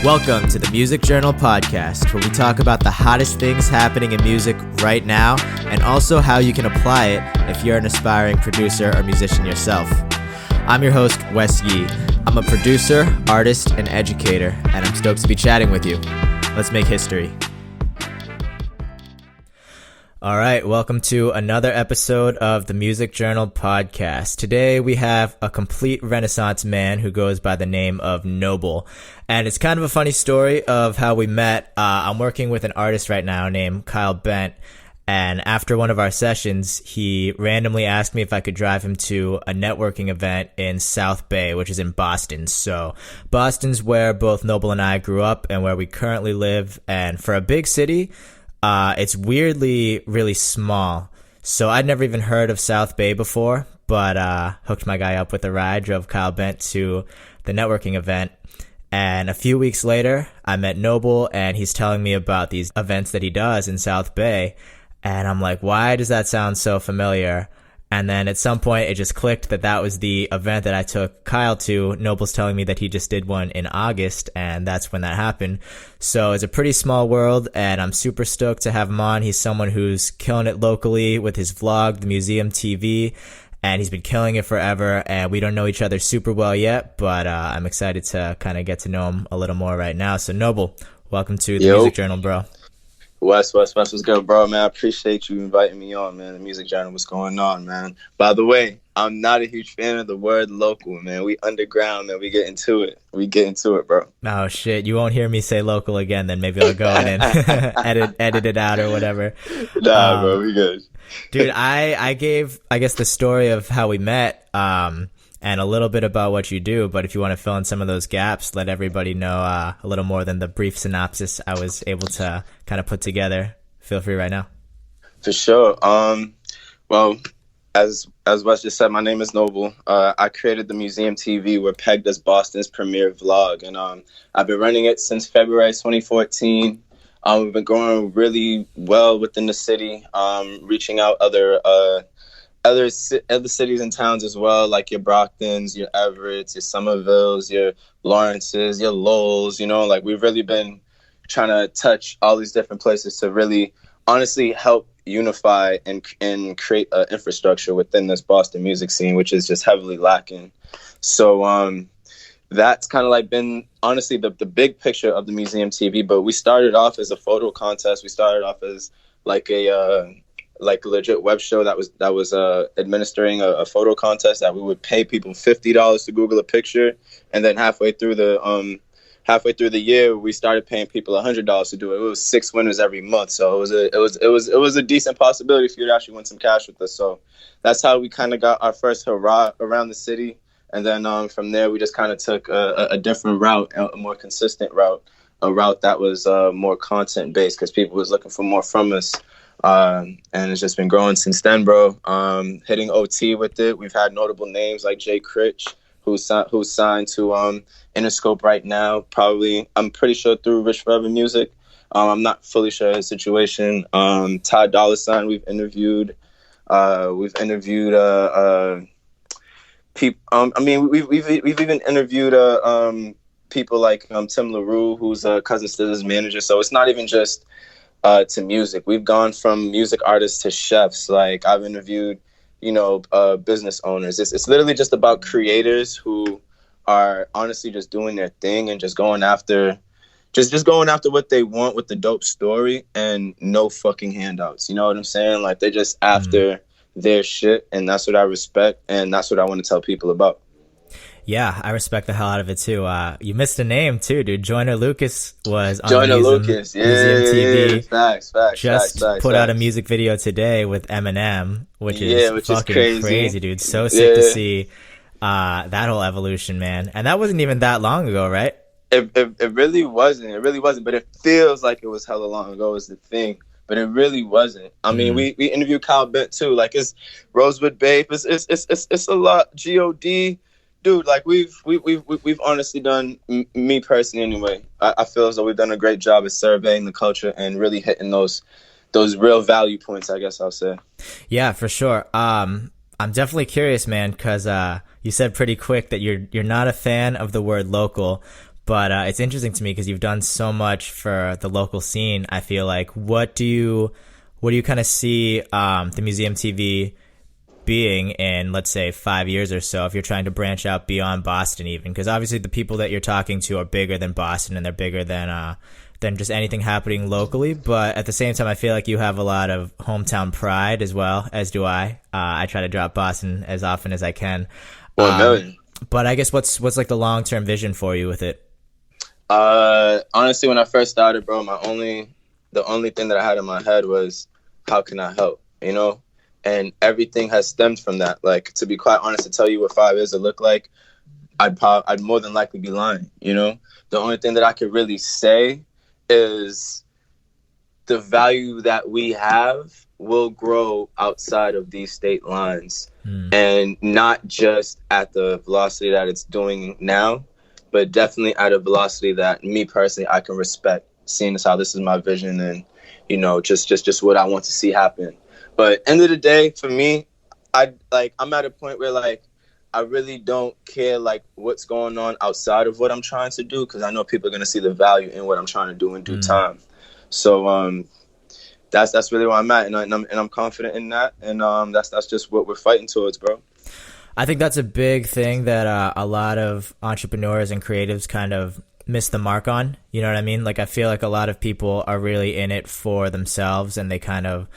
Welcome to the Music Journal podcast, where we talk about the hottest things happening in music right now, and also how you can apply it if you're an aspiring producer or musician yourself. I'm your host, Wes Yee. I'm a producer, artist, and educator, and I'm stoked to be chatting with you. Let's make history. All right, welcome to another episode of the Music Journal podcast. Today we have a complete Renaissance man who goes by the name of Noble. And it's kind of a funny story of how we met. I'm working with an artist right now named Kyle Bent. And after one of our sessions, he randomly asked me if I could drive him to a networking event in South Bay, which is in Boston. So Boston's where both Noble and I grew up and where we currently live. And for a big city, it's weirdly really small. So I'd never even heard of South Bay before, but hooked my guy up with a ride, drove Kyle Bent to the networking event. And a few weeks later, I met Noble, and he's telling me about these events that he does in South Bay. And I'm like, why does that sound so familiar? And then at some point, it just clicked that that was the event that I took Kyle to. Noble's telling me that he just did one in August, and that's when that happened. So it's a pretty small world, and I'm super stoked to have him on. He's someone who's killing it locally with his vlog, the Museum TV, and he's been killing it forever, and we don't know each other super well yet, but I'm excited to kind of get to know him a little more right now. So Noble, welcome to the Music Journal, bro. Wes, what's good, bro, man? I appreciate you inviting me on, man. The Music Journal, what's going on, man? By the way, I'm not a huge fan of the word local, man. We underground, man. We get into it, bro. Oh, shit. You won't hear me say local again, then maybe I'll go in and edit it out or whatever. Nah, bro, we good. Dude, I gave, I guess, the story of how we met, and a little bit about what you do, but if you want to fill in some of those gaps, let everybody know a little more than the brief synopsis I was able to kind of put together. Feel free right now. For sure. Well, as Wes just said, my name is Noble. I created the Museum TV. We're pegged as Boston's premier vlog, and I've been running it since February 2014. We've been growing really well within the city, reaching out other cities and towns as well, like your Brocktons, your Everetts, your Somervilles, your Lawrences, your Lowells. You know, like we've really been trying to touch all these different places to really honestly help unify and create an infrastructure within this Boston music scene, which is just heavily lacking. So that's kind of like been honestly the big picture of the Museum TV. But we started off as a photo contest. We started off as like a legit web show that was administering a photo contest that we would pay people $50 to Google a picture, and then halfway through the year we started paying people $100 to do it. It was 6 winners every month, so it was a decent possibility for you to actually win some cash with us. So that's how we kind of got our first hurrah around the city, and then from there we just kind of took a different route, a more consistent route, a route that was more content based because people was looking for more from us. And it's just been growing since then, bro. Hitting OT with it. We've had notable names like Critch, who's signed to Interscope right now. Probably, I'm pretty sure through Rich Forever Music. I'm not fully sure his situation. Ty Dolla $ign we've interviewed. People. I mean, we've even interviewed people like Tim LaRue, who's Cousin Stiller's manager. So it's not even just to music. We've gone from music artists to chefs. Like I've interviewed, business owners. It's literally just about creators who are honestly just doing their thing and just going after what they want with the dope story and no fucking handouts. You know what I'm saying? Like they're just after their shit, and that's what I respect, and that's what I want to tell people about. Yeah, I respect the hell out of it too. You missed a name too, dude. Joyner Lucas was on Joyner Museum TV. TV. Facts. Just put out a music video today with Eminem, which is fucking crazy, dude. So sick to see that whole evolution, man. And that wasn't even that long ago, right? It really wasn't. It really wasn't. But it feels like it was hella long ago is the thing. But it really wasn't. I mean, we interviewed Kyle Bent too. Like it's Rosewood Babe. It's a lot. God. Dude, like we've honestly done, me personally anyway, I feel as though we've done a great job at surveying the culture and really hitting those real value points, I guess I'll say. Yeah, for sure. I'm definitely curious, man, because you said pretty quick that you're not a fan of the word local, But it's interesting to me because you've done so much for the local scene. I feel like, what do you kind of see the Museum TV being in, let's say, 5 years or so, if you're trying to branch out beyond Boston even? Because obviously the people that you're talking to are bigger than Boston, and they're bigger than just anything happening locally. But at the same time, I feel like you have a lot of hometown pride as well, as do I. I try to drop Boston as often as I can. 1 million. But I guess what's like the long-term vision for you with it? Honestly, when I first started, bro, the only thing that I had in my head was, how can I help, you know? And everything has stemmed from that. Like, to be quite honest, to tell you what 5 years would look like, I'd more than likely be lying, you know? The only thing that I could really say is the value that we have will grow outside of these state lines, and not just at the velocity that it's doing now, but definitely at a velocity that me personally I can respect, seeing as how this is my vision and, you know, just what I want to see happen. But end of the day, for me, I'm at a point where, like, I really don't care, like, what's going on outside of what I'm trying to do, because I know people are going to see the value in what I'm trying to do in due time. So that's really where I'm at, and I'm confident in that, and that's just what we're fighting towards, bro. I think that's a big thing that a lot of entrepreneurs and creatives kind of miss the mark on. You know what I mean? Like, I feel like a lot of people are really in it for themselves, and they kind of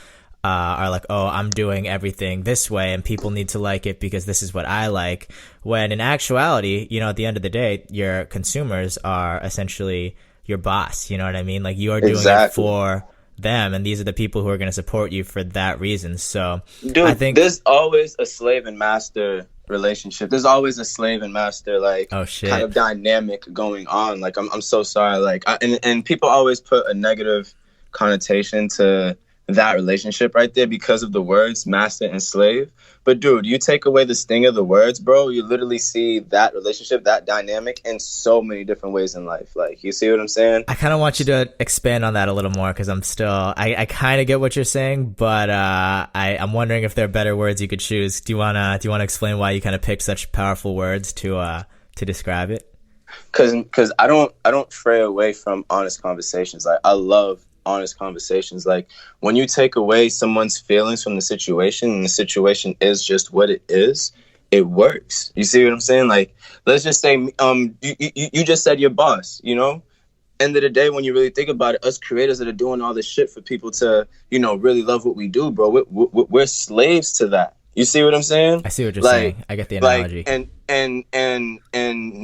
are like, oh, I'm doing everything this way and people need to like it because this is what I like. When in actuality, you know, at the end of the day, your consumers are essentially your boss. You know what I mean? Like, you're doing it for them, and these are the people who are going to support you for that reason. So, dude, I think there's always a slave and master relationship. There's always a slave and master, like, kind of dynamic going on. Like, I'm so sorry. Like, and people always put a negative connotation to that relationship right there because of the words master and slave. But dude, you take away the sting of the words, bro, you literally see that relationship, that dynamic in so many different ways in life. Like, you see what I'm saying? I kind of want you to expand on that a little more, because I'm still, I kind of get what you're saying, but I'm wondering if there are better words you could choose. Do you wanna explain why you kind of picked such powerful words to describe it? Because I don't stray away from honest conversations. Like, I love honest conversations. Like, when you take away someone's feelings from the situation, and the situation is just what it is, it works. You see what I'm saying? Like, let's just say you just said your boss, you know? End of the day, when you really think about it, us creators that are doing all this shit for people to, you know, really love what we do, bro, we're slaves to that. You see what I'm saying? I see what you're saying. I get the analogy. Like, and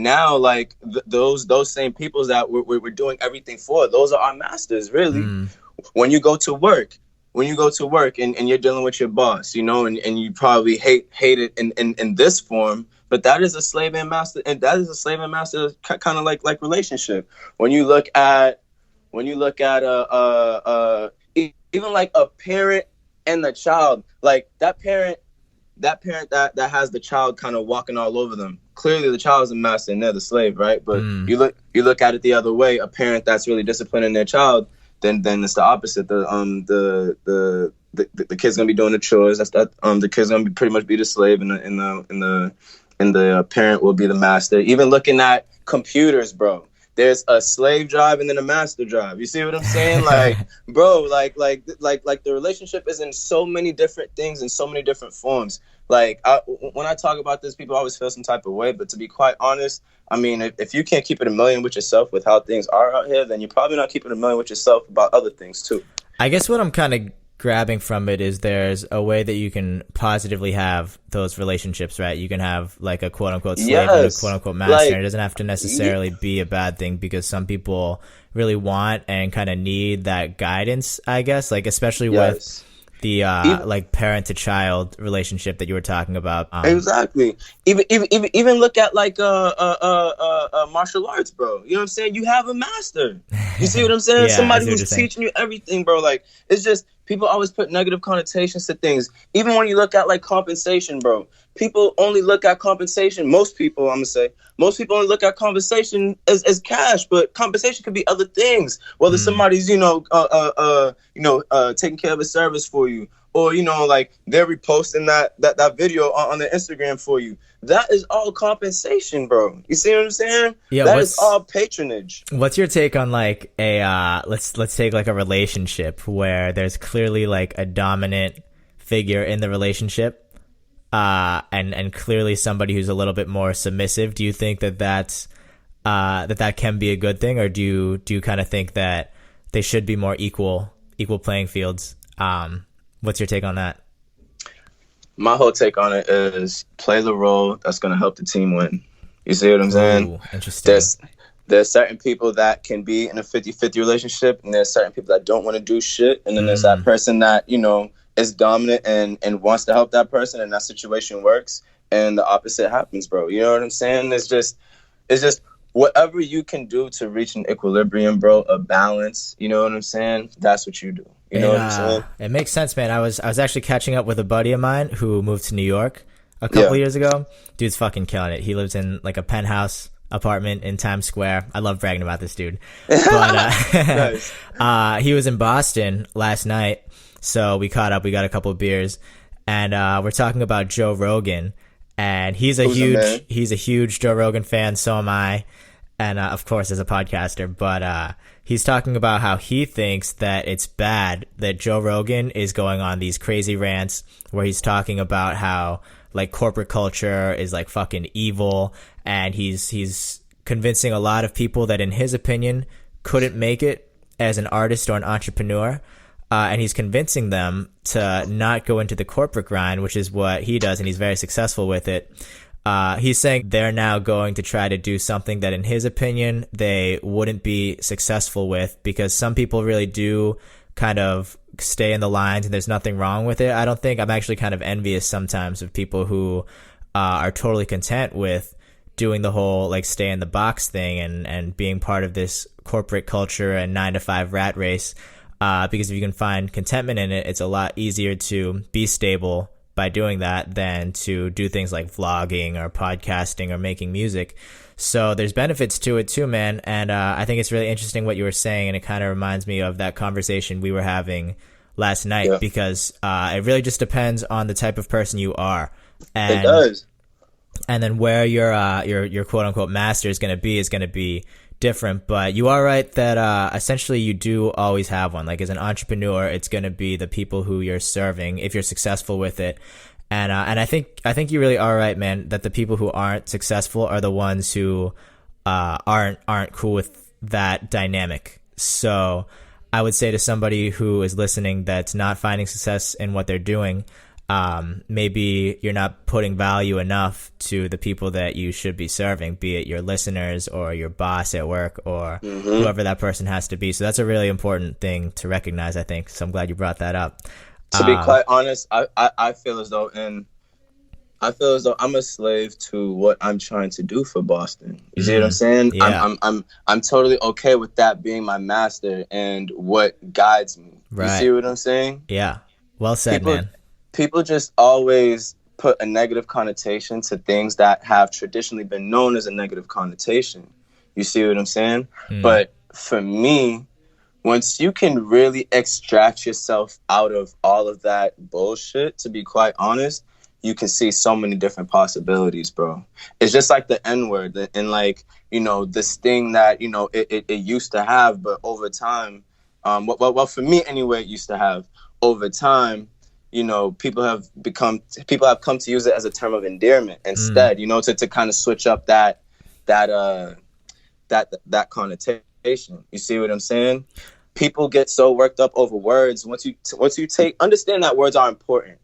now, like, those same peoples that we're doing everything for, those are our masters, really. When you go to work and you're dealing with your boss, you know, and you probably hate it in this form, but that is a slave and master, and that is a slave and master kind of like relationship. When you look at even like a parent and the child, like that parent that has the child kind of walking all over them. Clearly the child is the master and they're the slave, right? But you look at it the other way, a parent that's really disciplining their child, then it's the opposite. The kid's gonna be doing the chores. The kid's gonna be pretty much be the slave, and the parent will be the master. Even looking at computers, bro, there's a slave drive and then a master drive. You see what I'm saying? Like, bro, like the relationship is in so many different things in so many different forms. Like, when I talk about this, people always feel some type of way. But to be quite honest, I mean, if you can't keep it a million with yourself with how things are out here, then you're probably not keeping a million with yourself about other things too. I guess what I'm kind of grabbing from it is there's a way that you can positively have those relationships, right? You can have like a quote unquote slave and a quote unquote master. Like, it doesn't have to necessarily be a bad thing, because some people really want and kind of need that guidance, I guess, like especially with the like parent to child relationship that you were talking about. Exactly. Even look at like martial arts, bro. You know what I'm saying? You have a master. You see what I'm saying? Somebody who's teaching you everything, bro. Like, it's just people always put negative connotations to things. Even when you look at like compensation, bro. People only look at compensation. Most people only look at compensation as cash, but compensation could be other things. Whether somebody's taking care of a service for you, or like they're reposting that video on their Instagram for you. That is all compensation, bro. You see what I'm saying? Yeah, that is all patronage. What's your take on like a let's take like a relationship where there's clearly like a dominant figure in the relationship, and clearly somebody who's a little bit more submissive? Do you think that can be a good thing, or do you kind of think that they should be more equal playing fields? What's your take on that? My whole take on it is play the role that's going to help the team win. You see what I'm saying? Ooh, interesting. There's certain people that can be in a 50-50 relationship, and there's certain people that don't want to do shit, and then there's that person that is dominant and wants to help that person, and that situation works, and the opposite happens, bro. You know what I'm saying? It's just whatever you can do to reach an equilibrium, bro, a balance. You know what I'm saying? That's what you do. You know what I'm saying? It makes sense, man. I was actually catching up with a buddy of mine who moved to New York a couple years ago. Dude's fucking killing it. He lives in like a penthouse apartment in Times Square. I love bragging about this dude. But he was in Boston last night, so we caught up. We got a couple of beers, and we're talking about Joe Rogan. And he's a huge Joe Rogan fan. So am I. And, of course, as a podcaster, but, he's talking about how he thinks that it's bad that Joe Rogan is going on these crazy rants where he's talking about how like corporate culture is like fucking evil. And he's convincing a lot of people that in his opinion couldn't make it as an artist or an entrepreneur. And he's convincing them to not go into the corporate grind, which is what he does, and he's very successful with it. He's saying they're now going to try to do something that in his opinion they wouldn't be successful with, because some people really do kind of stay in the lines and there's nothing wrong with it. I don't think. I'm actually kind of envious sometimes of people who are totally content with doing the whole like stay in the box thing and being part of this corporate culture and 9-to-5 rat race. Because if you can find contentment in it, it's a lot easier to be stable by doing that than to do things like vlogging or podcasting or making music. So there's benefits to it too, man. And I think it's really interesting what you were saying, and it kind of reminds me of that conversation we were having last night, because it really just depends on the type of person you are. And, it does. And then where your quote unquote master is going to be different. But you are right that essentially you do always have one. Like as an entrepreneur, it's going to be the people who you're serving if you're successful with it. And I think you really are right, man, that the people who aren't successful are the ones who aren't cool with that dynamic. So I would say to somebody who is listening that's not finding success in what they're doing, maybe you're not putting value enough to the people that you should be serving, be it your listeners or your boss at work or whoever that person has to be. So that's a really important thing to recognize, I think. So I'm glad you brought that up. To be quite honest, I feel as though I'm a slave to what I'm trying to do for Boston. You see what I'm saying? Yeah. I'm totally okay with that being my master and what guides me. Right. You see what I'm saying? Yeah. Well said, man. People just always put a negative connotation to things that have traditionally been known as a negative connotation. You see what I'm saying? But for me, once you can really extract yourself out of all of that bullshit, to be quite honest, you can see so many different possibilities, bro. It's just like the N-word and like, this thing that, it used to have, but over time, well, for me anyway, it used to have. Over time, people have come to use it as a term of endearment instead, to kind of switch up that connotation. You see what I'm saying? People get so worked up over words. Once you understand that words are important,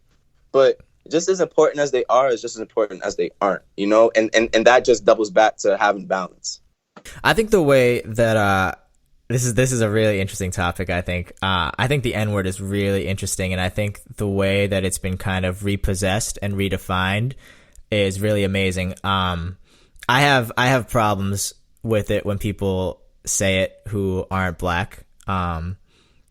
but just as important as they are is just as important as they aren't, and that just doubles back to having balance. I think the way that this is a really interesting topic. I think the N-word is really interesting, and I think the way that it's been kind of repossessed and redefined is really amazing. I have problems with it when people say it who aren't black. I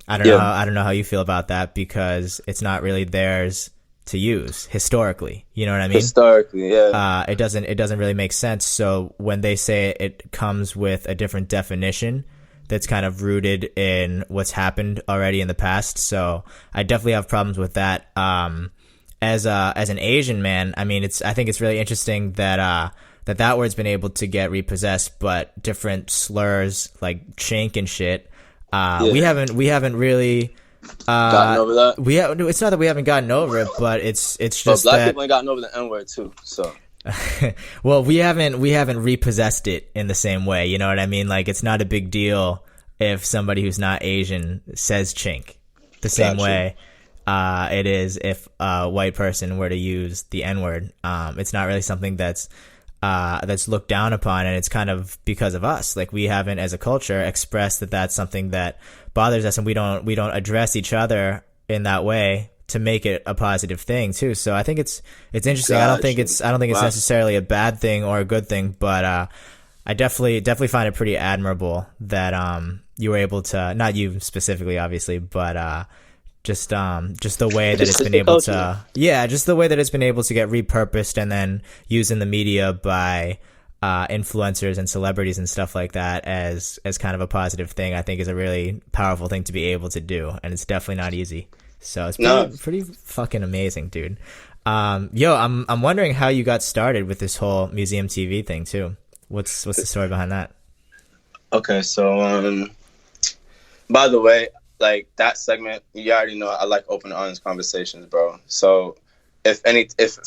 don't know how you feel about that, because it's not really theirs to use historically. You know what I mean? Historically, yeah. It doesn't really make sense. So when they say it comes with a different definition that's kind of rooted in what's happened already in the past. So I definitely have problems with that. As an Asian man, I mean, I think it's really interesting that that word's been able to get repossessed, but different slurs like chink and shit, we haven't really gotten over that. It's not that we haven't gotten over it, but it's just but black that people ain't gotten over the N-word too. So well, we haven't repossessed it in the same way. You know what I mean? Like, it's not a big deal if somebody who's not Asian says chink the same way it is if a white person were to use the N-word. It's not really something that's looked down upon, and it's kind of because of us. Like, we haven't, as a culture, expressed that that's something that bothers us, and we don't address each other in that way to make it a positive thing too. So I think it's interesting. Gotcha. I don't think it's necessarily a bad thing or a good thing, but I definitely find it pretty admirable that you were able to, not you specifically obviously, but just the way that it's been able to, just the way that it's been able to get repurposed and then used in the media by influencers and celebrities and stuff like that as kind of a positive thing, I think is a really powerful thing to be able to do, and it's definitely not easy. So it's pretty fucking amazing, dude. Yo, I'm wondering how you got started with this whole museum TV thing too. What's the story behind that? Okay, so by the way, like, that segment, you already know I like open, honest conversations, bro. So if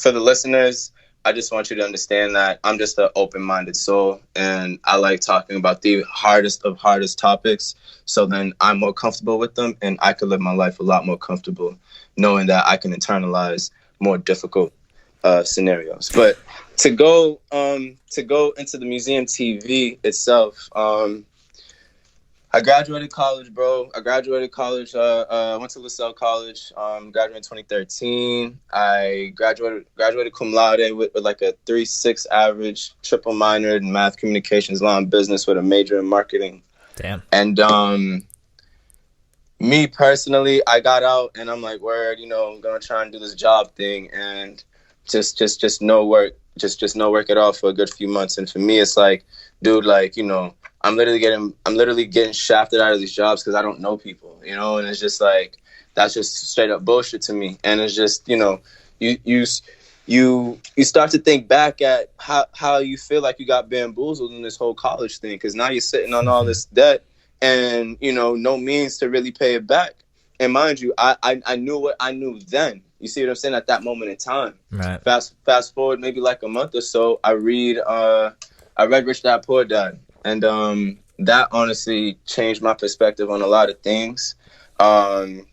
for the listeners, I just want you to understand that I'm just an open-minded soul, and I like talking about the hardest of hardest topics. So then I'm more comfortable with them, and I can live my life a lot more comfortable knowing that I can internalize more difficult scenarios. But to go into the museum TV itself, I graduated college, bro. Went to LaSalle College, graduated in 2013. I graduated cum laude with like a 3.6 average, triple minored in math, communications, law, and business with a major in marketing. Damn. And me personally, I got out and I'm like, word, I'm going to try and do this job thing, and just no work, just no work at all for a good few months. And for me, it's like, dude, like, I'm literally getting shafted out of these jobs because I don't know people, and it's just like, that's just straight up bullshit to me. And it's just, you start to think back at how you feel like you got bamboozled in this whole college thing, because now you're sitting on all this debt and, no means to really pay it back. And mind you, I knew what I knew then. You see what I'm saying? At that moment in time. Right. Fast forward maybe like a month or so, I read Rich Dad Poor Dad. And that honestly changed my perspective on a lot of things. That,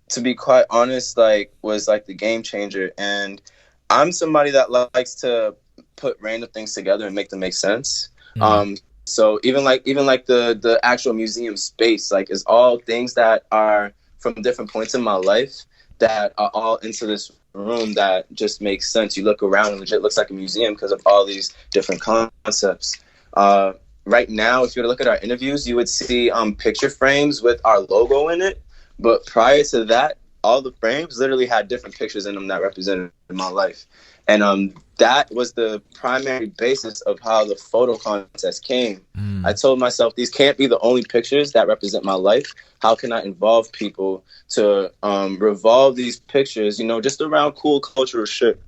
to be quite honest, like, was like the game changer. And I'm somebody that likes to put random things together and make them make sense. Mm-hmm. So even like the actual museum space, like, is all things that are from different points in my life that are all into this room that just makes sense. You look around and it legit looks like a museum because of all these different concepts. Right now, if you were to look at our interviews, you would see picture frames with our logo in it. But prior to that, all the frames literally had different pictures in them that represented my life. And that was the primary basis of how the photo contest came. I told myself, these can't be the only pictures that represent my life. How can I involve people to revolve these pictures, just around cool cultural shit?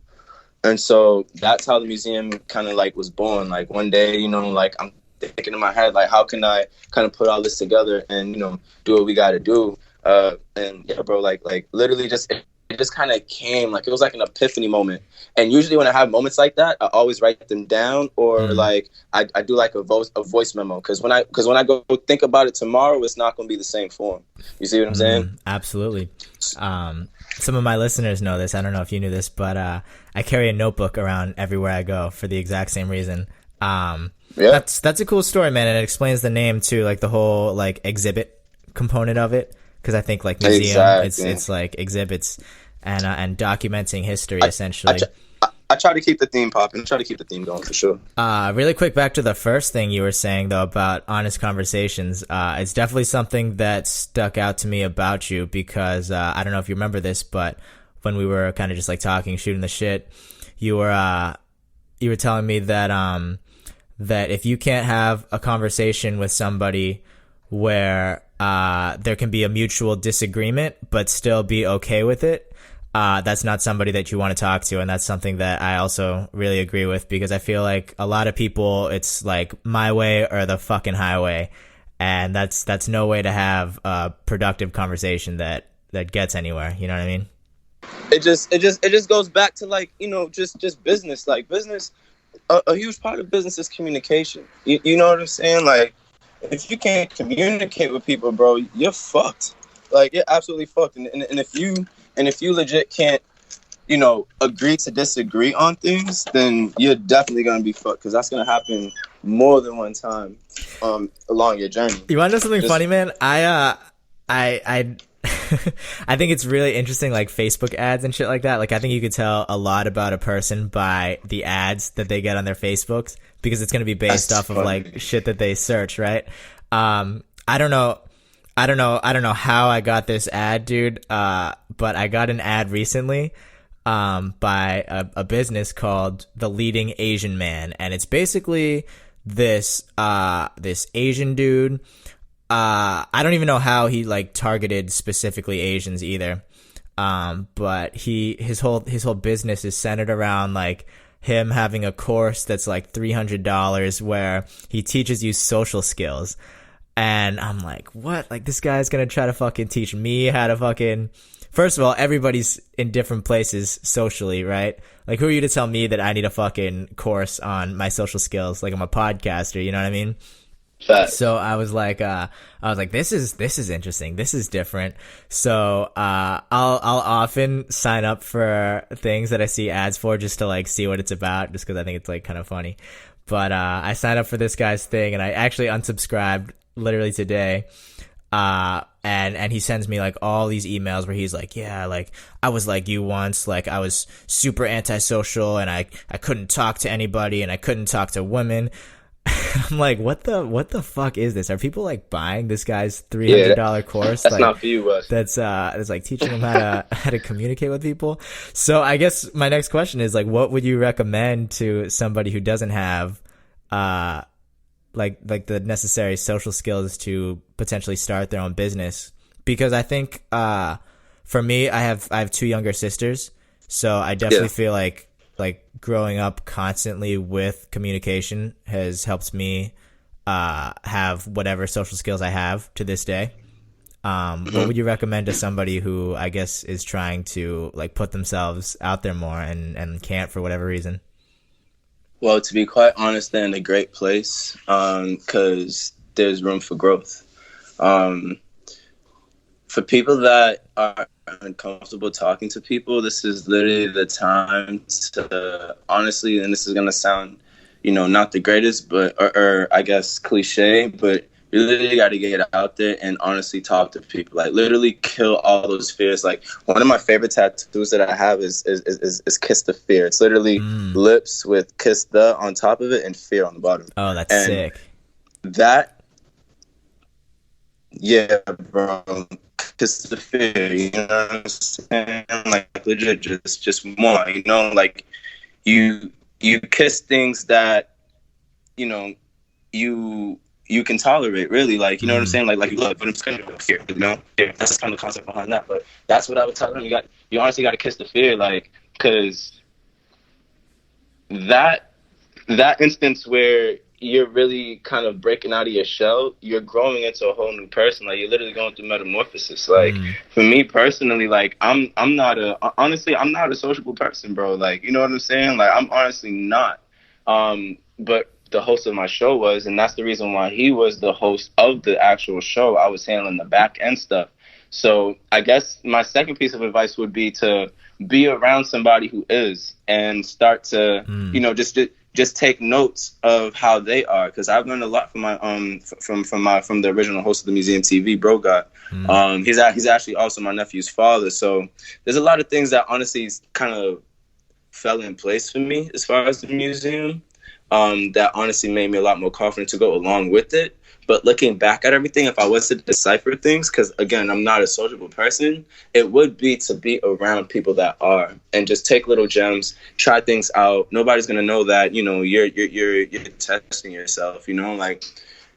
And so that's how the museum kind of like was born. Like, one day, like, I'm thinking in my head, like, how can I kind of put all this together and, do what we got to do? And yeah, bro, like literally it just kind of came, like, it was like an epiphany moment. And usually when I have moments like that, I always write them down, or like I do like a voice memo, because when I go think about it tomorrow, it's not going to be the same form. You see what I'm saying? Absolutely. Some of my listeners know this. I don't know if you knew this, but I carry a notebook around everywhere I go for the exact same reason. That's a cool story, man, and it explains the name too, like the whole like exhibit component of it. Because I think, like, museum, it's like exhibits and documenting history, essentially. I try to keep the theme popping. I try to keep the theme going, for sure. Really quick, back to the first thing you were saying, though, about honest conversations. It's definitely something that stuck out to me about you, because I don't know if you remember this, but when we were kind of just like talking, shooting the shit, you were telling me that that if you can't have a conversation with somebody where there can be a mutual disagreement but still be okay with it, that's not somebody that you want to talk to. And that's something that I also really agree with, because I feel like a lot of people, it's like my way or the fucking highway, and that's no way to have a productive conversation that gets anywhere. You know what I mean? It just goes back to, like, you know, just business. Like, business, a huge part of business is communication. You know what I'm saying? Like, if you can't communicate with people, bro, you're fucked. Like, you're absolutely fucked. And if you legit can't, you know, agree to disagree on things, then you're definitely gonna be fucked, because that's gonna happen more than one time along your journey. You want to know something funny, man? I I think it's really interesting, like Facebook ads and shit like that. Like, I think you could tell a lot about a person by the ads that they get on their Facebooks, because it's going to be based off of like shit that they search, right? I don't know how I got this ad, dude. But I got an ad recently by a business called The Leading Asian Man, and it's basically this Asian dude. I don't even know how he like targeted specifically Asians either. But his whole business is centered around like him having a course that's like $300 where he teaches you social skills. And I'm like, what? Like, this guy's gonna try to fucking teach me how to fucking... First of all, everybody's in different places socially, right? Like, who are you to tell me that I need a fucking course on my social skills? Like, I'm a podcaster, you know what I mean? Fact. So I was like, this is interesting. This is different. So, I'll often sign up for things that I see ads for just to like see what it's about, just cause I think it's like kind of funny. But, I signed up for this guy's thing, and I actually unsubscribed literally today. And he sends me like all these emails where he's like, yeah, like I was like you once, like I was super antisocial and I couldn't talk to anybody and I couldn't talk to women. I'm like, what the fuck is this? Are people like buying this guy's $300 course? That's like, not for you, Wes. That's like teaching them how to communicate with people. So I guess my next question is like, what would you recommend to somebody who doesn't have like the necessary social skills to potentially start their own business? Because I think for me, I have two younger sisters, so I definitely feel like growing up constantly with communication has helped me have whatever social skills I have to this day. What would you recommend to somebody who I guess is trying to like put themselves out there more and can't for whatever reason? Well, to be quite honest, they're in a great place because there's room for growth. For people that are uncomfortable talking to people, this is literally the time to, honestly, and this is going to sound, you know, not the greatest, but, or I guess cliche, but you literally got to get out there and honestly talk to people. Like, literally kill all those fears. Like, one of my favorite tattoos that I have is Kiss the Fear. It's literally lips with Kiss the on top of it and fear on the bottom. Oh, that's sick. That, yeah, bro. Kiss the fear, you know what I'm saying? Like, legit, just more, you know? Like, you kiss things that, you know, you can tolerate, really. Like, you know what I'm saying? Like you love, but it's kind of fear, you know? Yeah, that's kind of the concept behind that. But that's what I would tell them. You honestly got to kiss the fear, like, because that instance where you're really kind of breaking out of your shell, you're growing into a whole new person. Like, you're literally going through metamorphosis. Like, for me personally, like, I'm not a sociable person, bro. Like, you know what I'm saying? Like, I'm honestly not. But the host of my show was, and that's the reason why he was the host of the actual show. I was handling the back end stuff. So I guess my second piece of advice would be to be around somebody who is, and start to, you know, just take notes of how they are, because I've learned a lot from my from the original host of the Museum TV, Bro God. He's actually also my nephew's father. So there's a lot of things that honestly kind of fell in place for me as far as the museum. that honestly made me a lot more confident to go along with it. But looking back at everything, if I was to decipher things, because again, I'm not a sociable person, it would be to be around people that are, and just take little gems, try things out. Nobody's gonna know that you're testing yourself. Like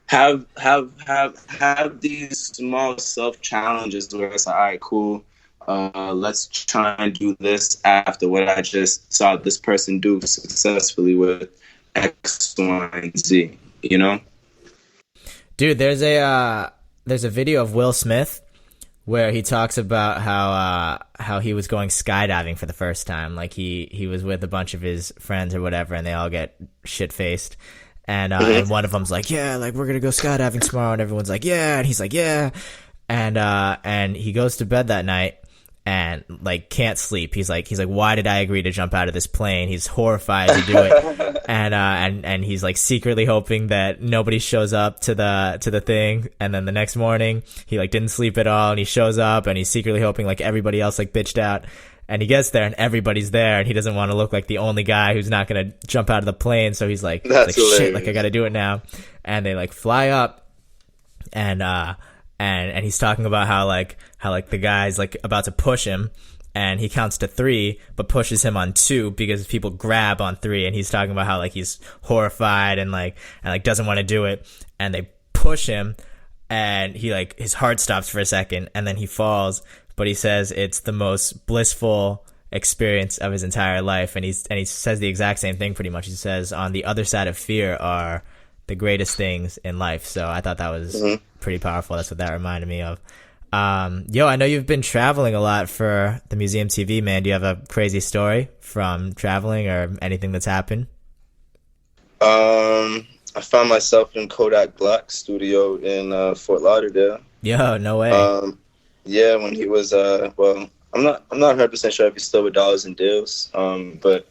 have these small self challenges where it's like, all right, cool. Let's try and do this after what I just saw this person do successfully with X, Y, and Z. Dude, there's a video of Will Smith where he talks about how he was going skydiving for the first time. Like he was with a bunch of his friends or whatever, and they all get shit faced. And one of them's like, yeah, like we're gonna go skydiving tomorrow, and everyone's like, yeah, and he's like, yeah, and he goes to bed that night and like can't sleep. He's like, why did I agree to jump out of this plane? He's horrified to do it, and he's like secretly hoping that nobody shows up to the thing. And then the next morning, he like didn't sleep at all, and he shows up, and he's secretly hoping like everybody else like bitched out. And he gets there, and everybody's there, and he doesn't want to look like the only guy who's not gonna jump out of the plane. So he's like, shit, like I gotta do it now. And they like fly up, and he's talking about how the guy's like about to push him, and he counts to 3 but pushes him on 2 because people grab on 3, and he's talking about how like he's horrified and doesn't want to do it, and they push him, and he like his heart stops for a second, and then he falls, but he says it's the most blissful experience of his entire life, and he says the exact same thing pretty much. He says on the other side of fear are the greatest things in life. So I thought that was pretty powerful. That's what that reminded me of. I know you've been traveling a lot for the Museum TV, man. Do you have a crazy story from traveling or anything that's happened? I found myself in Kodak Black's studio in Fort Lauderdale. Yo, no way. Yeah, when he was I'm not 100% sure if he's still with Dollars and Deals. But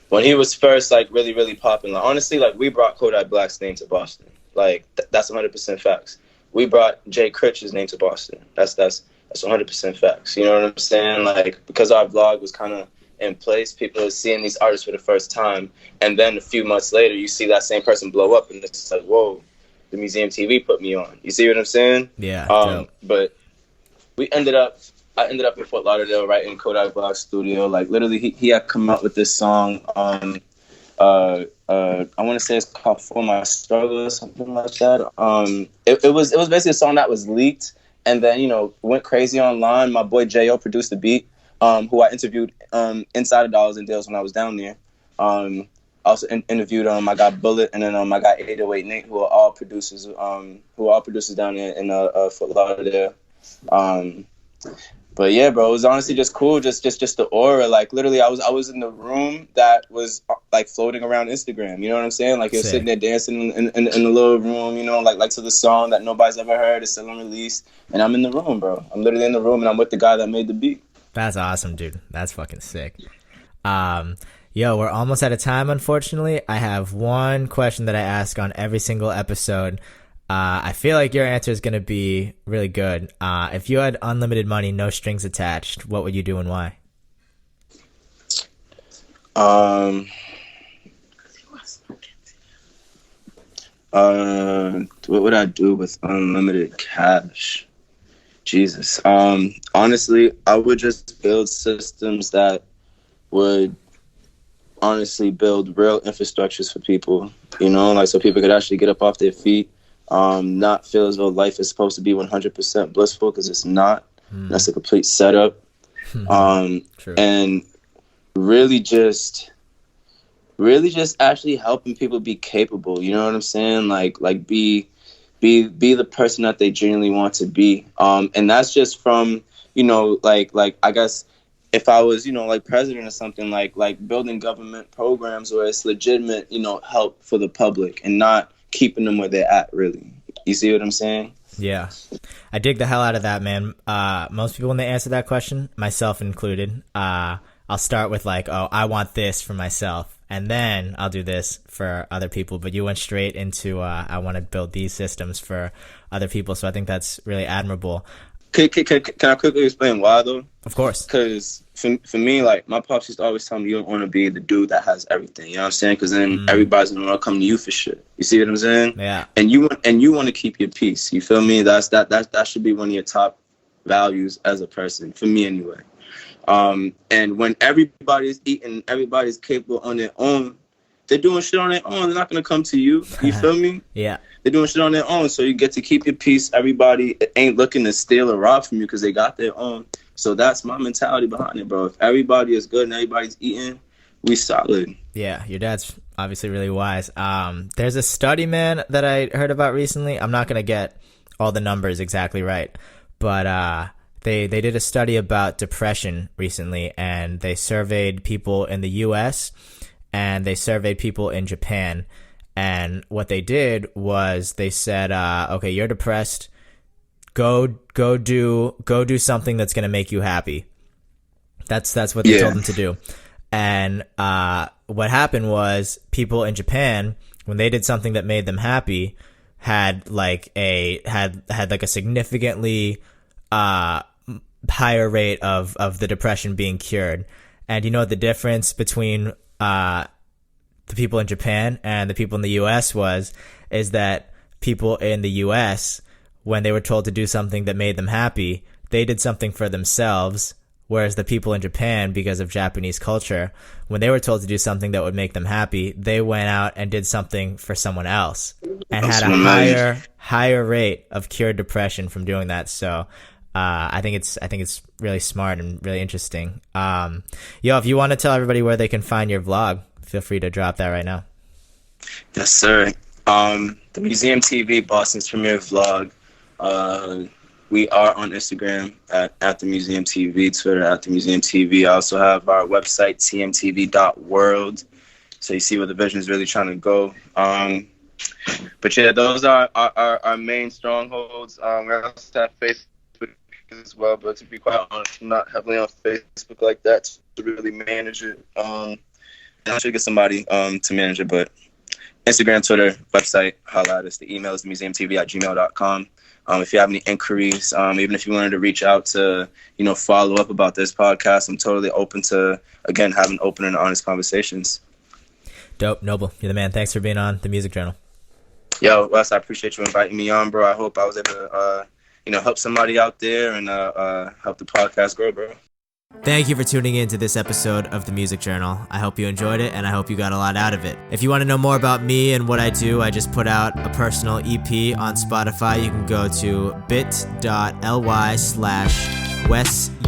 when he was first like really, really popular, honestly, like we brought Kodak Black's name to Boston. Like that's 100% facts. We brought Jay Critch's name to Boston. That's 100% facts. You know what I'm saying? Like because our vlog was kind of in place, people are seeing these artists for the first time, and then a few months later, you see that same person blow up, and it's like, whoa, the Museum TV put me on. You see what I'm saying? Yeah. But I ended up in Fort Lauderdale, right in Kodak Black's studio. Like literally, he had come out with this song. I want to say it's called "For My Struggle" or something like that. It was basically a song that was leaked, and then went crazy online. My boy Jo produced the beat, who I interviewed inside of Dollars and Deals when I was down there. Also interviewed I got Bullet, and then I got 808 Nate, who are all producers down there in Fort Lauderdale. But yeah, bro, it was honestly just cool, just the aura. Like literally, I was in the room that was like floating around Instagram. You know what I'm saying? Like you're sitting there dancing in the little room, like to the song that nobody's ever heard. It's still unreleased, and I'm in the room, bro. I'm literally in the room, and I'm with the guy that made the beat. That's awesome, dude. That's fucking sick. We're almost out of time, unfortunately. I have one question that I ask on every single episode. I feel like your answer is going to be really good. If you had unlimited money, no strings attached, what would you do and why? What would I do with unlimited cash? Jesus. Honestly, I would just build systems that would honestly build real infrastructures for people, like so people could actually get up off their feet. Not feel as though life is supposed to be 100% blissful, because it's not. That's a complete setup. And really just actually helping people be capable. You know what I'm saying? Like be the person that they genuinely want to be. And that's just from like I guess if I was like president or something, like building government programs where it's legitimate help for the public and not keeping them where they're at, really. You see what I'm saying? Yeah. I dig the hell out of that, man. Most people, when they answer that question, myself included, I'll start with like, oh, I want this for myself, and then I'll do this for other people. But you went straight into, I want to build these systems for other people. So I think that's really admirable. Can I quickly explain why though? Of course. Because for me, like my pops used to always tell me, you don't want to be the dude that has everything. You know what I'm saying? Because then everybody's gonna want to come to you for shit. You see what I'm saying? Yeah. And you want to keep your peace. You feel me? That should be one of your top values as a person. For me, anyway. And when everybody's eating, everybody's capable on their own. They're doing shit on their own. They're not gonna come to you. You feel me? Yeah. They're doing shit on their own, so you get to keep your peace. Everybody ain't looking to steal or rob from you because they got their own. So that's my mentality behind it, bro. If everybody is good and everybody's eating, we solid. Yeah, your dad's obviously really wise. There's a study, man, that I heard about recently. I'm not gonna get all the numbers exactly right, but they did a study about depression recently, and they surveyed people in the U.S. and they surveyed people in Japan. And what they did was they said, okay, you're depressed. Go do something that's going to make you happy. That's what they told them to do. And what happened was people in Japan, when they did something that made them happy, had like a significantly higher rate of the depression being cured. And you know what the difference between the people in Japan and the people in the US is that people in the US, when they were told to do something that made them happy, they did something for themselves. Whereas the people in Japan, because of Japanese culture, when they were told to do something that would make them happy, they went out and did something for someone else and had a higher rate of cured depression from doing that. So I think it's really smart and really interesting. If you want to tell everybody where they can find your vlog, feel free to drop that right now. Yes, sir. The Museum TV, Boston's premier vlog. We are on Instagram at the Museum TV, Twitter at the Museum TV. I also have our website, tmtv.world. So you see where the vision is really trying to go. But yeah, those are our main strongholds. We also have Facebook as well, but to be quite honest, I'm not heavily on Facebook like that to really manage it. I should get somebody to manage it, but Instagram, Twitter, website, holla at us. The email is museumtv@gmail.com. If you have any inquiries, even if you wanted to reach out to, follow up about this podcast, I'm totally open to, again, having open and honest conversations. Dope. Noble. You're the man. Thanks for being on the Music Journal. Yo, Wes, I appreciate you inviting me on, bro. I hope I was able to, help somebody out there and help the podcast grow, bro. Thank you for tuning in to this episode of The Music Journal. I hope you enjoyed it, and I hope you got a lot out of it. If you want to know more about me and what I do, I just put out a personal EP on Spotify. You can go to bit.ly/Wes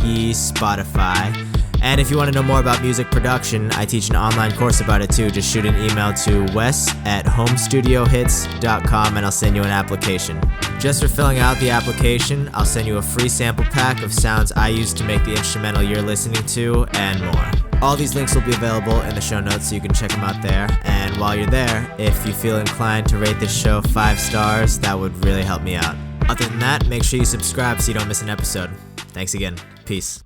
Yee Spotify. And if you want to know more about music production, I teach an online course about it too. Just shoot an email to wes@homestudiohits.com and I'll send you an application. Just for filling out the application, I'll send you a free sample pack of sounds I use to make the instrumental you're listening to and more. All these links will be available in the show notes, so you can check them out there. And while you're there, if you feel inclined to rate this show 5 stars, that would really help me out. Other than that, make sure you subscribe so you don't miss an episode. Thanks again. Peace.